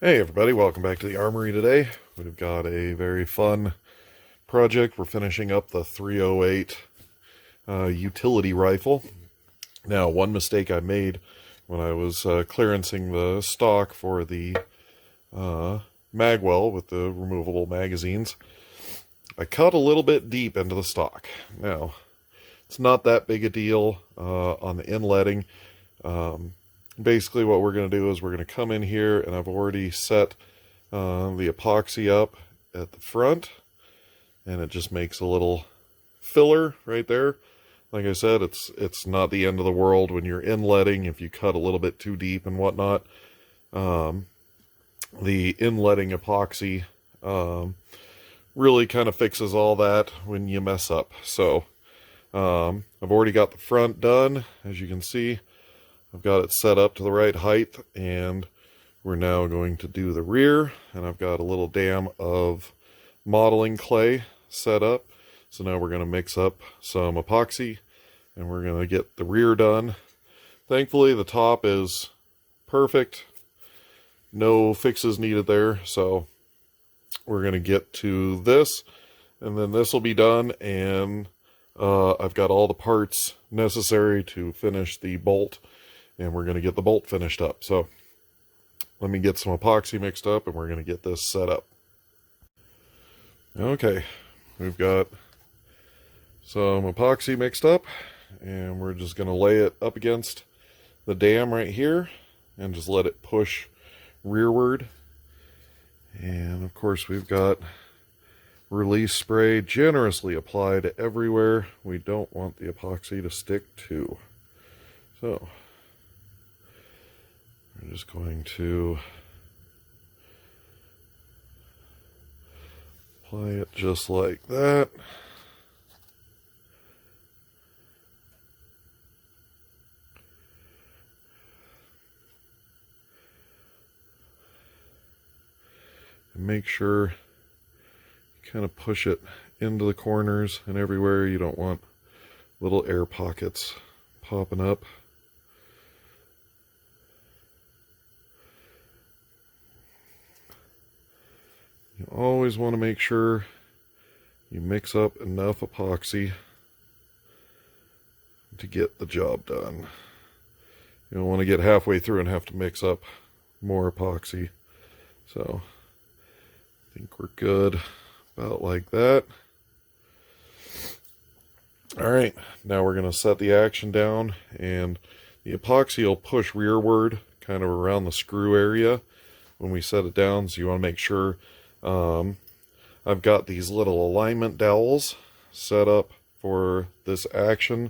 Hey everybody, welcome back to the Armory today. We've got a very fun project. We're finishing up the 308 utility rifle. Now, one mistake I made when I was clearancing the stock for the magwell with the removable magazines, I cut a little bit deep into the stock. Now, it's not that big a deal on the inletting. Basically what we're going to do is we're going to come in here, and I've already set the epoxy up at the front, and it just makes a little filler right there. Like I said, it's not the end of the world when you're inletting if you cut a little bit too deep and whatnot. The inletting epoxy really kind of fixes all that when you mess up. So I've already got the front done, as you can see. I've got it set up to the right height, and we're now going to do the rear, and I've got a little dam of modeling clay set up. So now we're going to mix up some epoxy, and we're going to get the rear done. Thankfully, the top is perfect. No fixes needed there, so we're going to get to this, and then this will be done, and I've got all the parts necessary to finish the bolt, and we're going to get the bolt finished up. So let me get some epoxy mixed up, and we're going to get this set up. Okay, we've got some epoxy mixed up, and we're just going to lay it up against the dam right here and just let it push rearward. And of course we've got release spray generously applied everywhere. We don't want the epoxy to stick to. So we're just going to apply it just like that. And make sure you kind of push it into the corners and everywhere. You don't want little air pockets popping up. You always want to make sure you mix up enough epoxy to get the job done. You don't want to get halfway through and have to mix up more epoxy. So I think we're good about like that. Alright, now we're going to set the action down, and the epoxy will push rearward kind of around the screw area when we set it down, so you want to make sure. I've got these little alignment dowels set up for this action,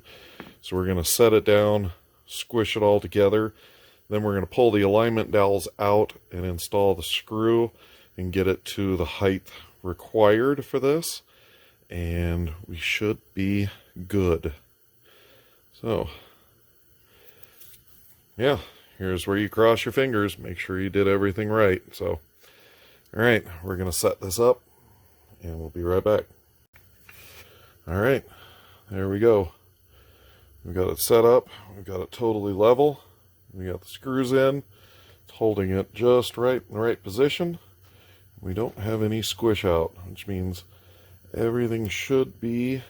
so we're going to set it down, squish it all together, then we're going to pull the alignment dowels out and install the screw and get it to the height required for this, and we should be good. So yeah, here's where you cross your fingers, make sure you did everything right. So alright, we're going to set this up, and we'll be right back. Alright, there we go. We've got it set up, we've got it totally level, we got the screws in, it's holding it just right in the right position. We don't have any squish out, which means everything should be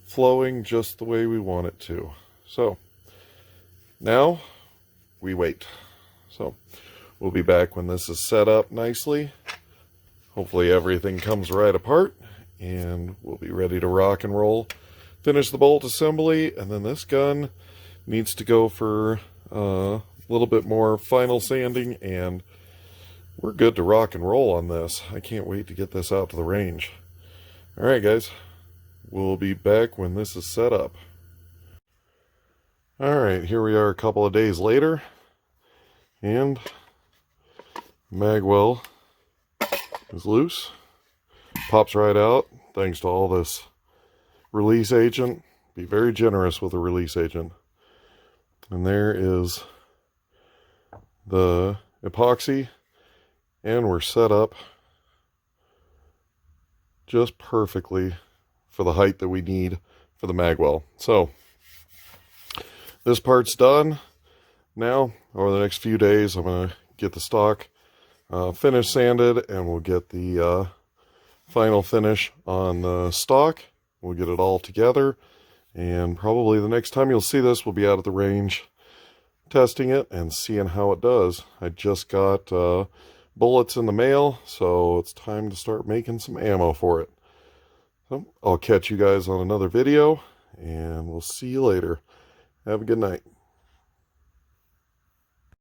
flowing just the way we want it to. So, now, we wait. So, we'll be back when this is set up nicely. Hopefully everything comes right apart, and we'll be ready to rock and roll. Finish the bolt assembly, and then this gun needs to go for a little bit more final sanding, and we're good to rock and roll on this. I can't wait to get this out to the range. Alright guys, we'll be back when this is set up. Alright, here we are a couple of days later, and magwell is loose. Pops right out thanks to all this release agent. Be very generous with a release agent. And there is the epoxy, and we're set up just perfectly for the height that we need for the magwell. So this part's done. Now, over the next few days, I'm going to get the stock finish sanded, and we'll get the final finish on the stock. We'll get it all together, and probably the next time you'll see this, we'll be out at the range testing it and seeing how it does. I just got bullets in the mail, so it's time to start making some ammo for it. So I'll catch you guys on another video, and we'll see you later. Have a good night.